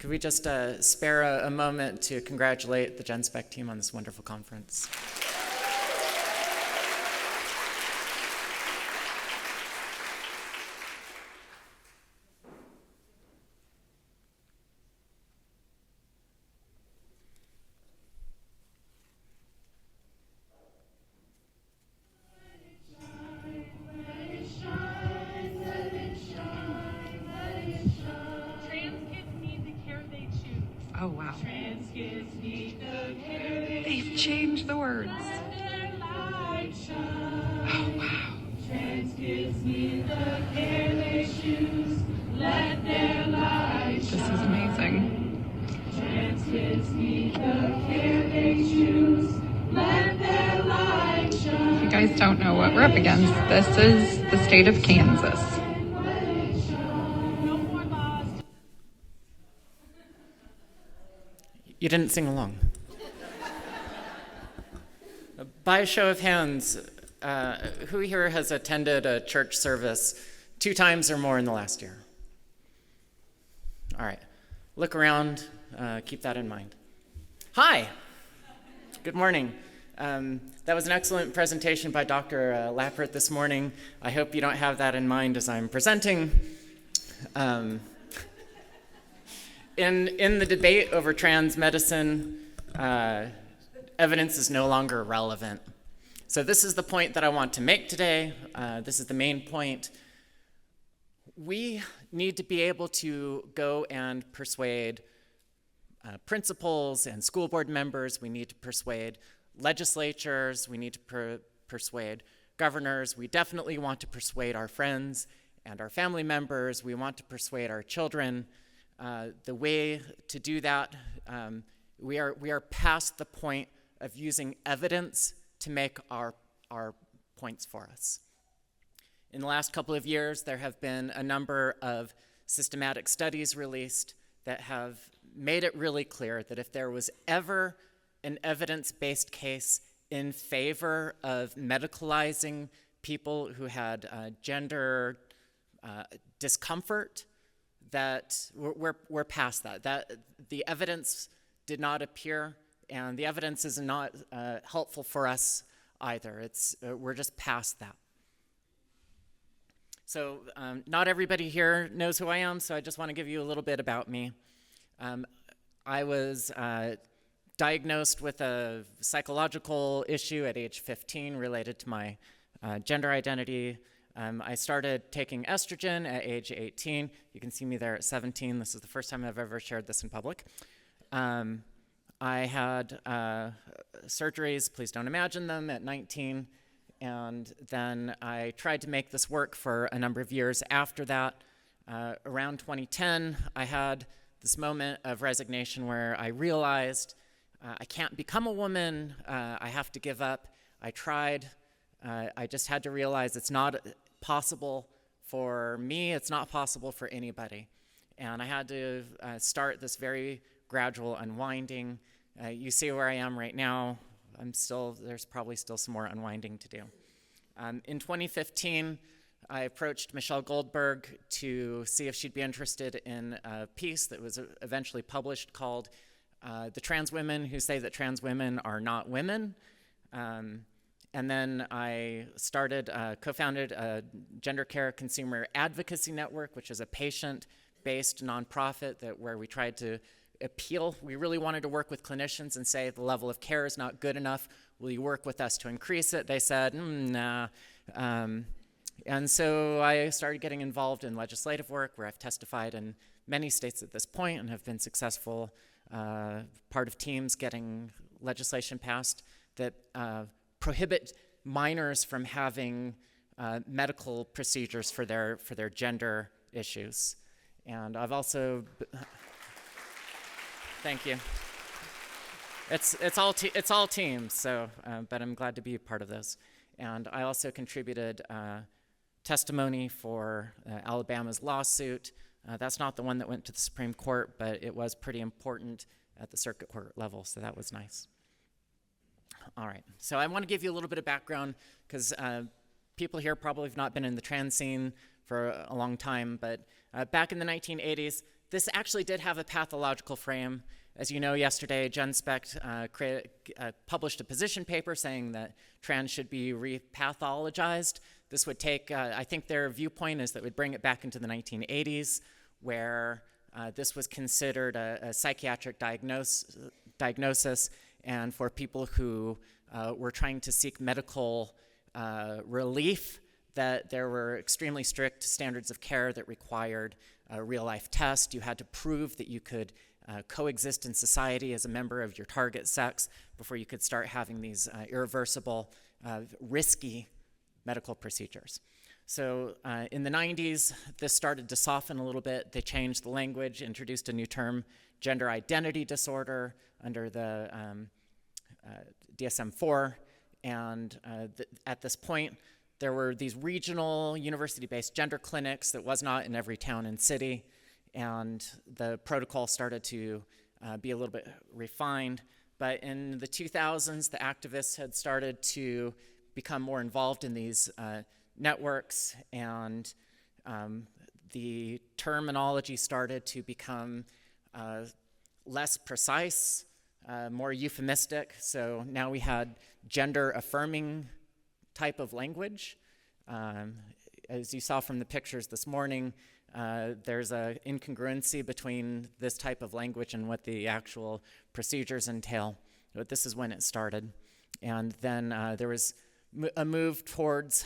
Could we just spare a moment to congratulate the Genspect team on this wonderful conference? Oh, wow. They've changed the words. Oh, wow. This is amazing. If you guys don't know what we're up against, this is the state of Kansas. You didn't sing along. By a show of hands, who here has attended a church service 2 times or more in the last year? All right, look around, keep that in mind. Hi, good morning. That was an excellent presentation by Dr. Lappert this morning. I hope you don't have that in mind as I'm presenting. In the debate over trans medicine, evidence is no longer relevant. So this is the point that I want to make today. This is the main point. We need to be able to go and persuade principals and school board members. We need to persuade legislatures. We need to persuade governors. We definitely want to persuade our friends and our family members. We want to persuade our children. The way to do that, we are past the point of using evidence to make our points for us. In the last couple of years, there have been a number of systematic studies released that have made it really clear that if there was ever an evidence-based case in favor of medicalizing people who had gender discomfort, that we're past that. That the evidence did not appear, and the evidence is not helpful for us either. We're just past that. So not everybody here knows who I am, so I just want to give you a little bit about me. I was diagnosed with a psychological issue at age 15 related to my gender identity. I started taking estrogen at age 18. You can see me there at 17. This is the first time I've ever shared this in public. I had surgeries, please don't imagine them, at 19. And then I tried to make this work for a number of years after that. Around 2010, I had this moment of resignation where I realized I can't become a woman. I have to give up. I tried. I just had to realize it's not possible for me. It's not possible for anybody. And I had to start this very gradual unwinding. You see where I am right now. There's probably still some more unwinding to do. In 2015, I approached Michelle Goldberg to see if she'd be interested in a piece that was eventually published called The Trans Women Who Say That Trans Women Are Not Women. And then I co-founded a gender care consumer advocacy network, which is a patient-based nonprofit where we tried to appeal. We really wanted to work with clinicians and say the level of care is not good enough. Will you work with us to increase it? They said, nah. And so I started getting involved in legislative work where I've testified in many states at this point and have been successful, part of teams getting legislation passed that prohibit minors from having medical procedures for their gender issues. And I've also, thank you. It's all teams, so but I'm glad to be a part of those. And I also contributed testimony for Alabama's lawsuit. That's not the one that went to the Supreme Court, but it was pretty important at the circuit court level, so that was nice. All right, so I want to give you a little bit of background because people here probably have not been in the trans scene for a long time, but back in the 1980s, this actually did have a pathological frame. As you know, yesterday, Genspect published a position paper saying that trans should be repathologized. This would take, I think their viewpoint is that would bring it back into the 1980s, where this was considered a psychiatric diagnosis, and for people who were trying to seek medical relief, that there were extremely strict standards of care that required a real-life test. You had to prove that you could coexist in society as a member of your target sex before you could start having these irreversible, risky medical procedures. So in the 90s, this started to soften a little bit. They changed the language, introduced a new term, gender identity disorder, under the DSM-4. And at this point, there were these regional university-based gender clinics that was not in every town and city. And the protocol started to be a little bit refined. But in the 2000s, the activists had started to become more involved in these networks, and the terminology started to become less precise, more euphemistic. So now we had gender-affirming type of language. As you saw from the pictures this morning, there's an incongruency between this type of language and what the actual procedures entail. But this is when it started. And then there was a move towards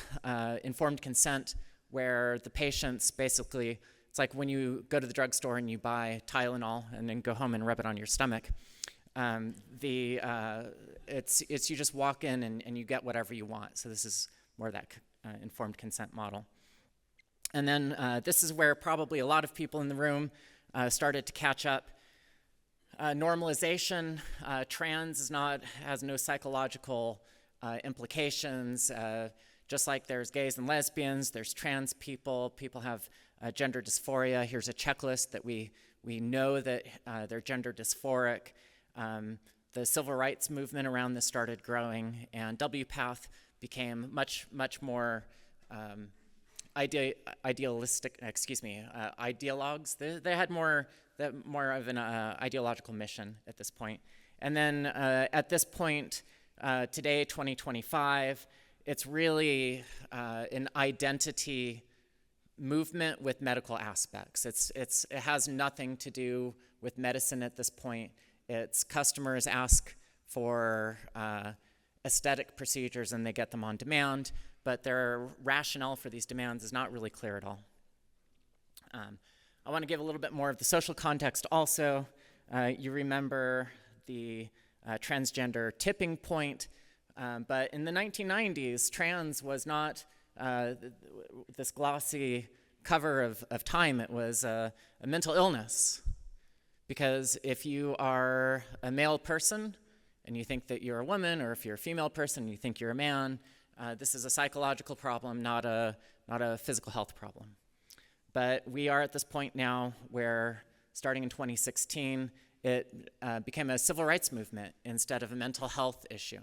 informed consent, where the patients basically, it's like when you go to the drugstore and you buy Tylenol and then go home and rub it on your stomach. It's you just walk in and you get whatever you want. So this is more that informed consent model. And then this is where probably a lot of people in the room started to catch up. Normalization, trans has no psychological implications. Just like there's gays and lesbians, there's trans people. People have gender dysphoria. Here's a checklist that we know that they're gender dysphoric. The civil rights movement around this started growing, and WPATH became much more ideologues. They had more of an ideological mission at this point. And then at this point, today, 2025, it's really an identity movement with medical aspects. It has nothing to do with medicine at this point. It's customers ask for aesthetic procedures and they get them on demand, but their rationale for these demands is not really clear at all. I want to give a little bit more of the social context also. You remember the transgender tipping point, but in the 1990s, trans was not this glossy cover of Time. It was a mental illness, because if you are a male person and you think that you're a woman, or if you're a female person and you think you're a man, this is a psychological problem, not a physical health problem. But we are at this point now where, starting in 2016, it became a civil rights movement instead of a mental health issue.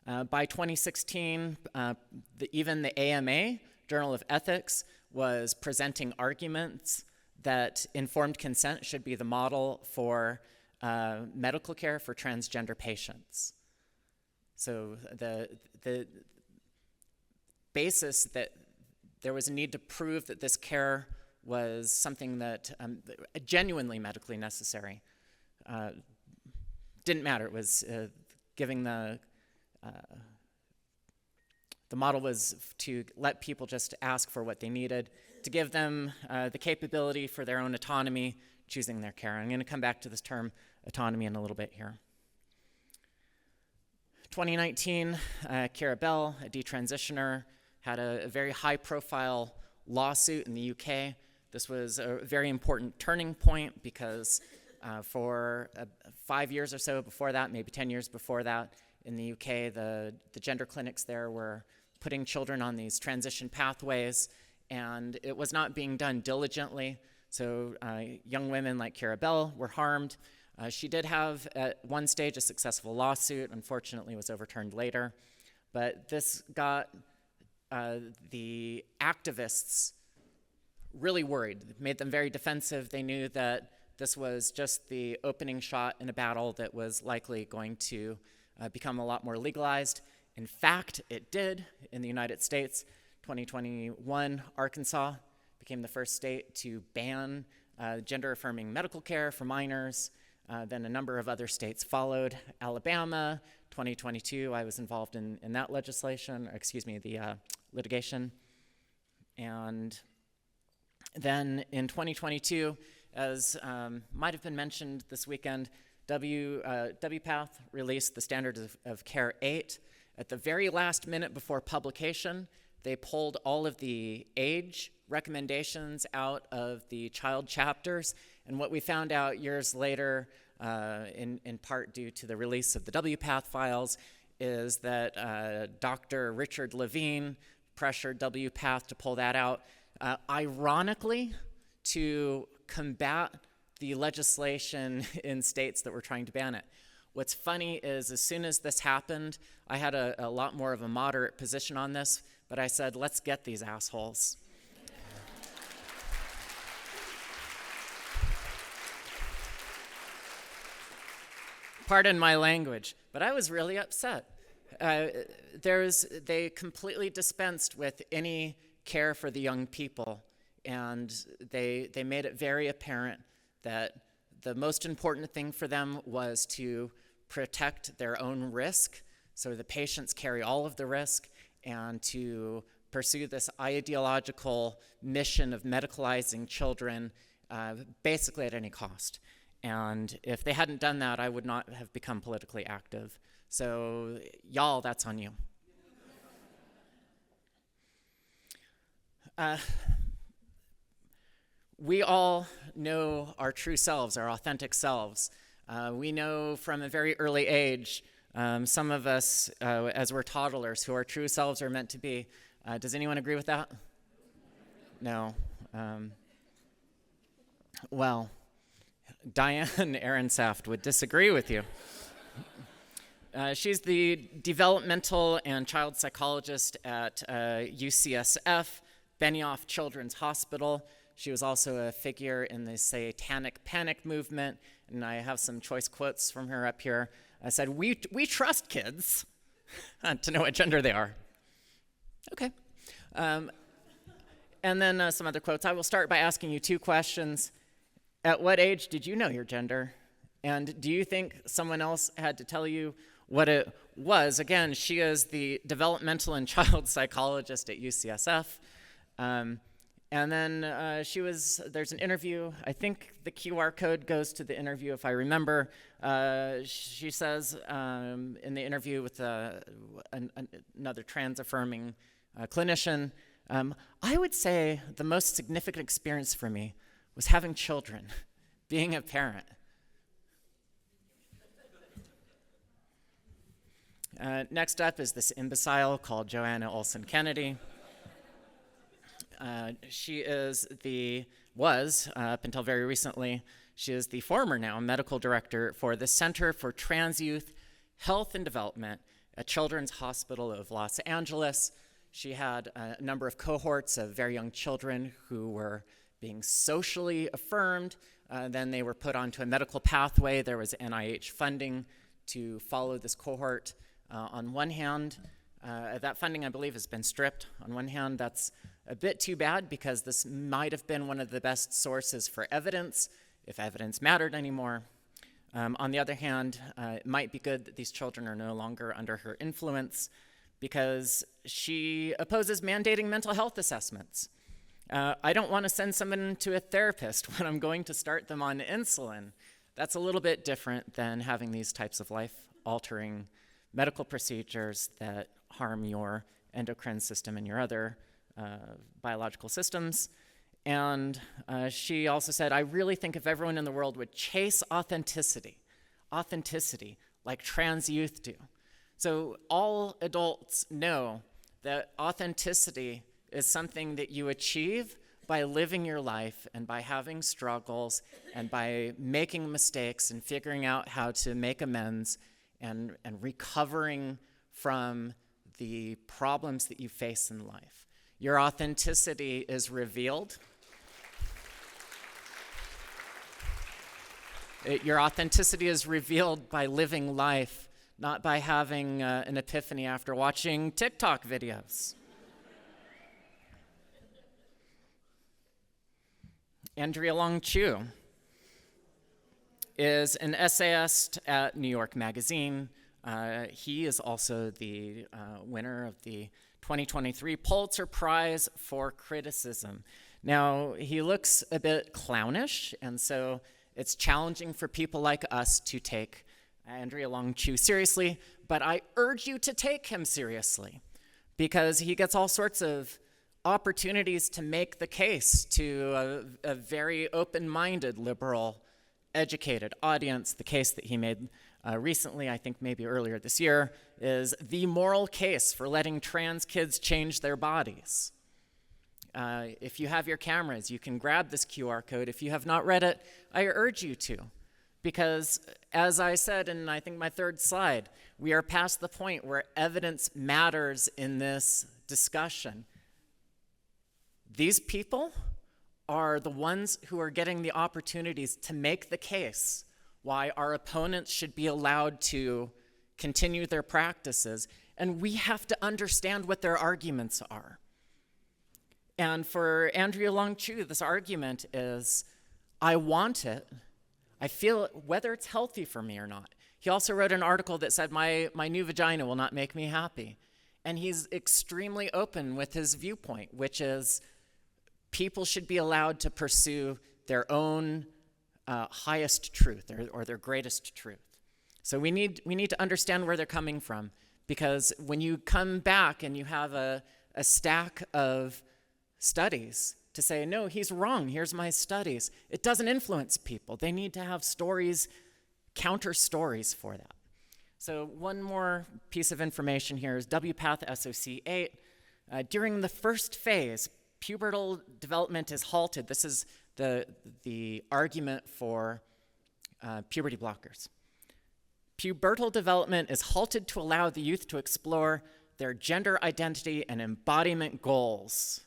By 2016, even the AMA, Journal of Ethics, was presenting arguments that informed consent should be the model for medical care for transgender patients. So the basis that there was a need to prove that this care was something that genuinely medically necessary didn't matter. It was giving the model was to let people just ask for what they needed, to give them the capability for their own autonomy, choosing their care. I'm going to come back to this term autonomy in a little bit here. 2019, Cara Bell, a detransitioner, had a very high-profile lawsuit in the UK. This was a very important turning point because for 5 years or so before that, maybe 10 years before that, in the UK, the gender clinics there were putting children on these transition pathways, and it was not being done diligently. So young women like Cara Bell were harmed. She did have, at one stage, a successful lawsuit. Unfortunately, it was overturned later. But this got the activists really worried. It made them very defensive. They knew that this was just the opening shot in a battle that was likely going to become a lot more legalized. In fact, it did in the United States. 2021, Arkansas became the first state to ban gender-affirming medical care for minors. Then a number of other states followed. Alabama, 2022, I was involved in that legislation, the litigation. And then in 2022, as might have been mentioned this weekend, WPATH released the Standards of Care 8. At the very last minute before publication, they pulled all of the age recommendations out of the child chapters. And what we found out years later, in part due to the release of the WPATH files, is that Dr. Richard Levine pressured WPATH to pull that out, ironically, to combat the legislation in states that were trying to ban it. What's funny is as soon as this happened, I had a lot more of a moderate position on this, but I said, let's get these assholes. Pardon my language, but I was really upset. They completely dispensed with any care for the young people, and they made it very apparent that the most important thing for them was to protect their own risk, so the patients carry all of the risk, and to pursue this ideological mission of medicalizing children basically at any cost. And if they hadn't done that, I would not have become politically active. So y'all, that's on you. We all know our true selves, our authentic selves. We know from a very early age, some of us, as we're toddlers, who our true selves are meant to be. Does anyone agree with that? No. Well, Diane Ehrensaft would disagree with you. She's the developmental and child psychologist at UCSF, Benioff Children's Hospital. She was also a figure in the Satanic Panic movement, and I have some choice quotes from her up here. I said, we trust kids to know what gender they are. Okay. And then some other quotes. I will start by asking you two questions. At what age did you know your gender? And do you think someone else had to tell you what it was? Again, she is the developmental and child psychologist at UCSF. And then there's an interview. I think the QR code goes to the interview, if I remember. She says in the interview with another trans-affirming clinician, I would say the most significant experience for me was having children, being a parent. Next up is this imbecile called Joanna Olson Kennedy. She was, up until very recently, she is the former now medical director for the Center for Trans Youth Health and Development at Children's Hospital of Los Angeles. She had a number of cohorts of very young children who were being socially affirmed. Then they were put onto a medical pathway. There was NIH funding to follow this cohort. On one hand, that funding, I believe, has been stripped. On one hand, that's a bit too bad because this might have been one of the best sources for evidence, if evidence mattered anymore. On the other hand, it might be good that these children are no longer under her influence because she opposes mandating mental health assessments. I don't want to send someone to a therapist when I'm going to start them on insulin. That's a little bit different than having these types of life-altering medical procedures that harm your endocrine system and your other biological systems. And she also said, I really think if everyone in the world would chase authenticity like trans youth do. So all adults know that authenticity is something that you achieve by living your life and by having struggles and by making mistakes and figuring out how to make amends and recovering from the problems that you face in life. Your authenticity is revealed Your authenticity is revealed by living life, not by having an epiphany after watching TikTok videos. Andrea Long Chu is an essayist at New York Magazine. He is also the winner of the 2023 Pulitzer Prize for Criticism. Now, he looks a bit clownish, and so it's challenging for people like us to take Andrea Long Chu seriously, but I urge you to take him seriously because he gets all sorts of opportunities to make the case to a very open-minded, liberal, educated audience. The case that he made recently, I think maybe earlier this year, is the moral case for letting trans kids change their bodies. If you have your cameras, you can grab this QR code. If you have not read it, I urge you to. Because as I said in, I think, my third slide, we are past the point where evidence matters in this discussion. These people are the ones who are getting the opportunities to make the case why our opponents should be allowed to continue their practices, and we have to understand what their arguments are. And for Andrea Long Chu, this argument is, I want it, I feel it, whether it's healthy for me or not. He also wrote an article that said, my new vagina will not make me happy. And he's extremely open with his viewpoint, which is people should be allowed to pursue their own highest truth or their greatest truth. So we need to understand where they're coming from, because when you come back and you have a stack of studies to say, no, he's wrong, here's my studies, it doesn't influence people. They need to have stories, counter stories for that. So one more piece of information here is WPATH SOC 8. During the first phase, pubertal development is halted. This is the argument for puberty blockers. Pubertal development is halted to allow the youth to explore their gender identity and embodiment goals.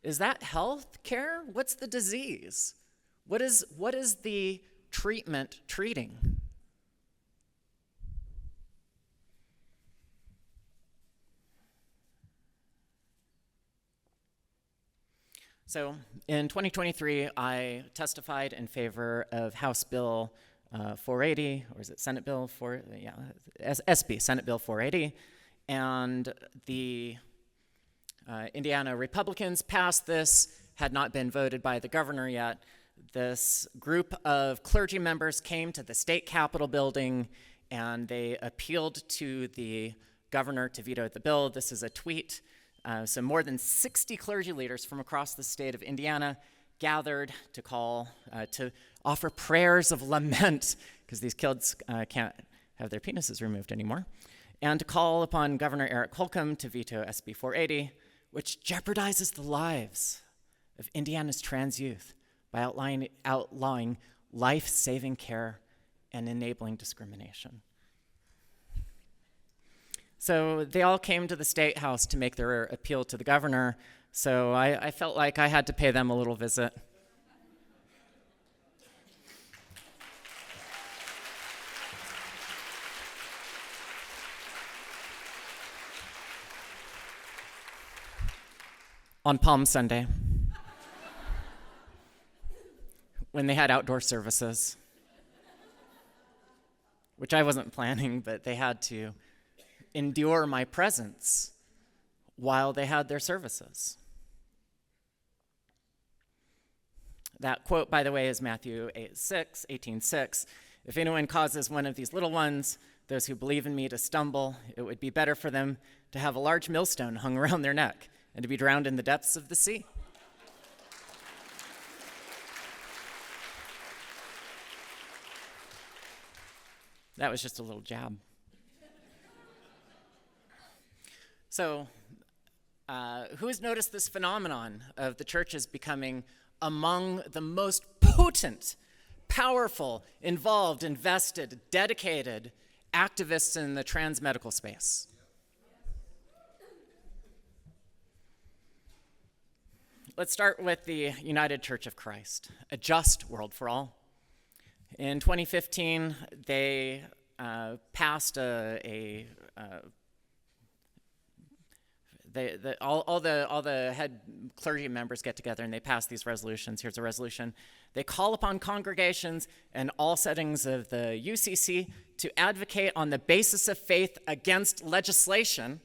Is that health care? What's the disease? What is the treatment treating? So in 2023, I testified in favor of House Bill 480, or is it Senate Bill 4? Yeah, SB, Senate Bill 480, and the Indiana Republicans passed this, had not been voted by the governor yet. This group of clergy members came to the state capitol building and they appealed to the governor to veto the bill. This is a tweet. So more than 60 clergy leaders from across the state of Indiana gathered to to offer prayers of lament, because these kids can't have their penises removed anymore, and to call upon Governor Eric Holcomb to veto SB 480, which jeopardizes the lives of Indiana's trans youth by outlawing life-saving care and enabling discrimination. So they all came to the State House to make their appeal to the governor, so I felt like I had to pay them a little visit. On Palm Sunday, when they had outdoor services, which I wasn't planning, but they had to endure my presence while they had their services. That quote, by the way, is Matthew 18:6. If anyone causes one of these little ones, those who believe in me, to stumble, it would be better for them to have a large millstone hung around their neck and to be drowned in the depths of the sea. That was just a little jab. So, who's noticed this phenomenon of the churches becoming among the most potent, powerful, involved, invested, dedicated activists in the trans medical space? Let's start with the United Church of Christ, a just world for all. In 2015, they passed all the head clergy members get together and they pass these resolutions. Here's a resolution. They call upon congregations and all settings of the UCC to advocate on the basis of faith against legislation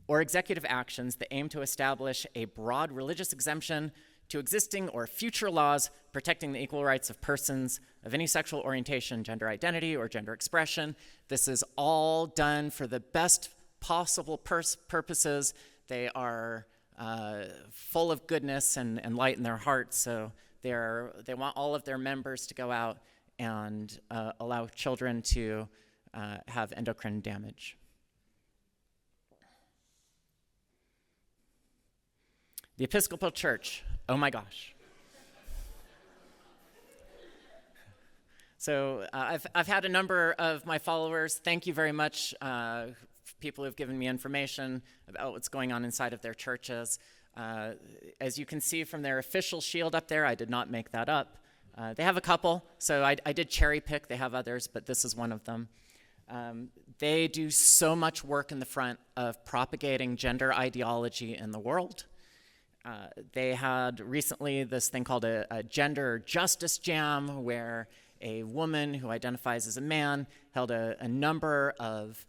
or executive actions that aim to establish a broad religious exemption to existing or future laws protecting the equal rights of persons of any sexual orientation, gender identity, or gender expression. This is all done for the best possible purposes. They are full of goodness and light in their hearts, so they want all of their members to go out and allow children to have endocrine damage. The Episcopal Church, oh my gosh. So I've had a number of my followers, thank you very much, people who've given me information about what's going on inside of their churches. As you can see from their official shield up there, I did not make that up. They have a couple, so I did cherry pick. They have others, but this is one of them. They do so much work in the front of propagating gender ideology in the world. They had recently this thing called a gender justice jam, where a woman who identifies as a man held a number of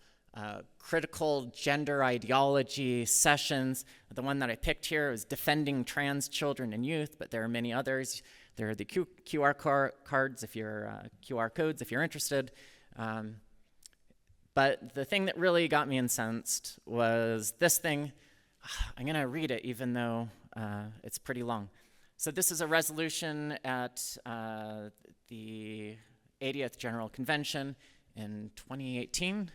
critical gender ideology sessions. The one that I picked here is defending trans children and youth, but there are many others. There are the QR codes if you're interested. But the thing that really got me incensed was this thing. I'm going to read it even though it's pretty long. So this is a resolution at the 80th General Convention in 2018.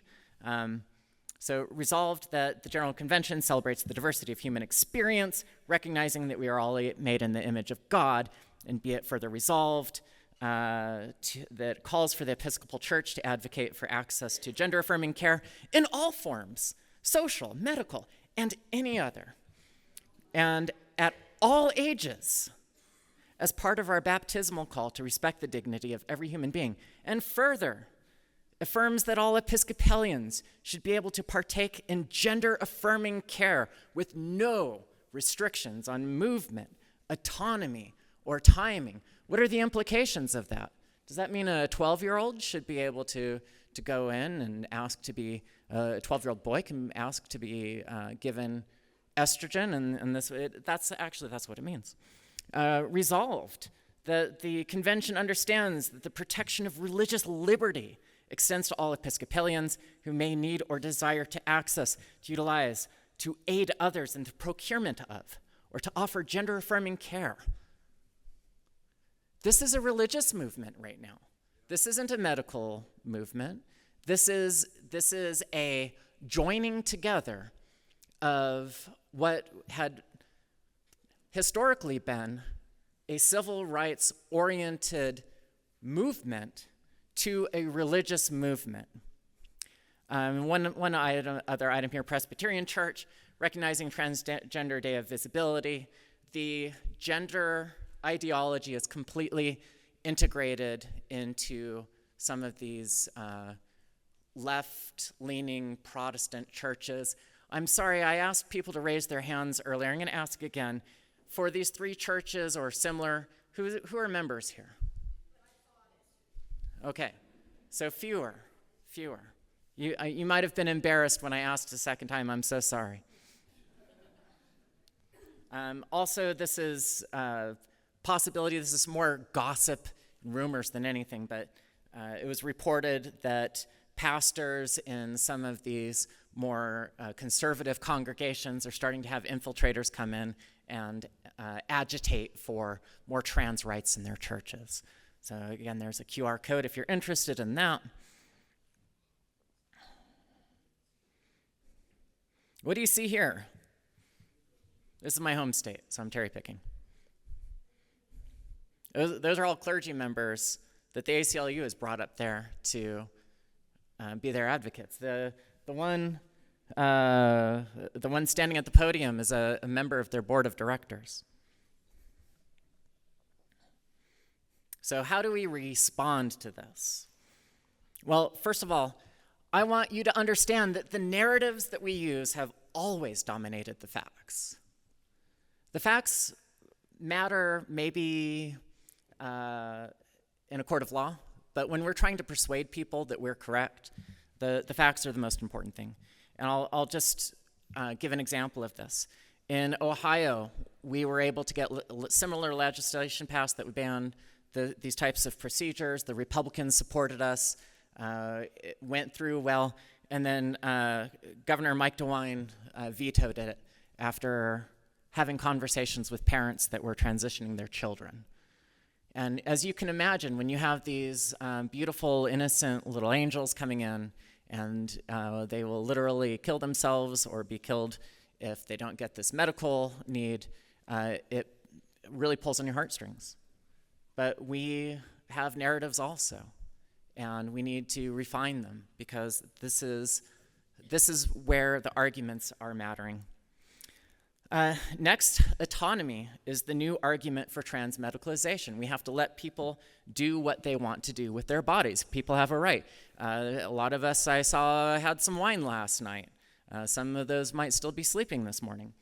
So resolved that the General Convention celebrates the diversity of human experience, recognizing that we are all made in the image of God, and be it further resolved that calls for the Episcopal Church to advocate for access to gender-affirming care in all forms, social, medical, and any other, and at all ages, as part of our baptismal call to respect the dignity of every human being, and further affirms that all Episcopalians should be able to partake in gender-affirming care with no restrictions on movement, autonomy, or timing. What are the implications of that? Does that mean a 12-year-old should be able to go in and ask to be, a 12-year-old boy can ask to be given estrogen, and that's what it means. Resolved that the convention understands that the protection of religious liberty extends to all Episcopalians who may need or desire to access, to utilize, to aid others in the procurement of, or to offer gender-affirming care. This is a religious movement right now. This isn't a medical movement. This is a joining together of what had historically been a civil rights-oriented movement to a religious movement. One other item here, Presbyterian Church, recognizing Transgender Day of Visibility. The gender ideology is completely integrated into some of these left-leaning Protestant churches. I'm sorry, I asked people to raise their hands earlier. I'm going to ask again. For these three churches or similar, who are members here? Okay, so fewer. You might have been embarrassed when I asked a second time. I'm so sorry. Also, this is possibility. This is more gossip, rumors than anything, but it was reported that pastors in some of these more conservative congregations are starting to have infiltrators come in and agitate for more trans rights in their churches. So again, there's a QR code if you're interested in that. What do you see here? This is my home state, so I'm cherry picking. Those are all clergy members that the ACLU has brought up there to be their advocates. The one standing at the podium is a member of their board of directors. So how do we respond to this? Well, first of all, I want you to understand that the narratives that we use have always dominated the facts. The facts matter maybe in a court of law, but when we're trying to persuade people that we're correct, the facts are the most important thing. And I'll just give an example of this. In Ohio, we were able to get similar legislation passed that would ban these types of procedures. The Republicans supported us. It went through well, and then Governor Mike DeWine vetoed it after having conversations with parents that were transitioning their children. And as you can imagine, when you have these beautiful, innocent little angels coming in, and they will literally kill themselves or be killed if they don't get this medical need, it really pulls on your heartstrings. But we have narratives also, and we need to refine them because this is where the arguments are mattering. Next, autonomy is the new argument for transmedicalization. We have to let people do what they want to do with their bodies. People have a right. A lot of us I saw had some wine last night. Some of those might still be sleeping this morning.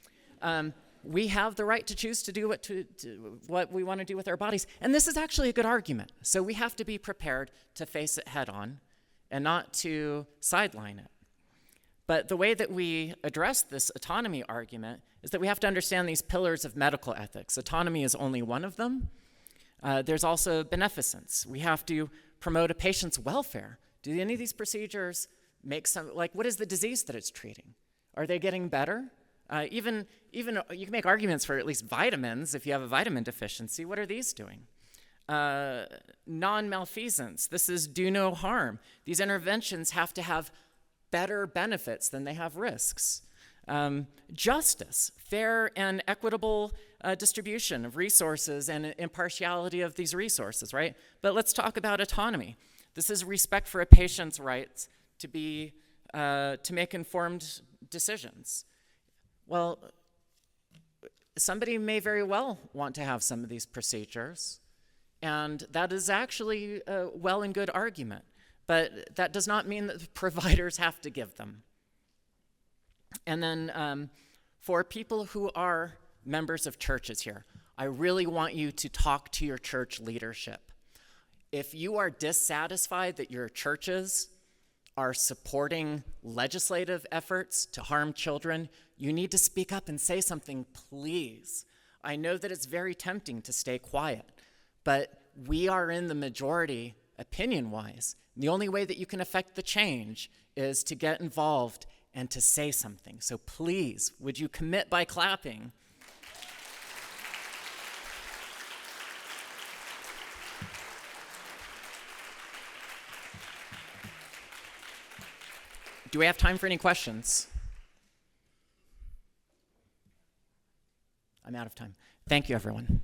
We have the right to choose to do what we want to do with our bodies. And this is actually a good argument. So we have to be prepared to face it head on and not to sideline it. But the way that we address this autonomy argument is that we have to understand these pillars of medical ethics. Autonomy is only one of them. There's also beneficence. We have to promote a patient's welfare. Do any of these procedures make what is the disease that it's treating? Are they getting better? Even you can make arguments for at least vitamins if you have a vitamin deficiency. What are these doing? Non-malfeasance. This is do no harm. These interventions have to have better benefits than they have risks. Justice, fair and equitable distribution of resources and impartiality of these resources, right? But let's talk about autonomy. This is respect for a patient's rights to make informed decisions. Well, somebody may very well want to have some of these procedures, and that is actually a well and good argument. But that does not mean that the providers have to give them. And then for people who are members of churches here, I really want you to talk to your church leadership. If you are dissatisfied that your churches are supporting legislative efforts to harm children, you need to speak up and say something, please. I know that it's very tempting to stay quiet, but we are in the majority opinion-wise. The only way that you can affect the change is to get involved and to say something. So please, would you commit by clapping? Do we have time for any questions? I'm out of time. Thank you, everyone.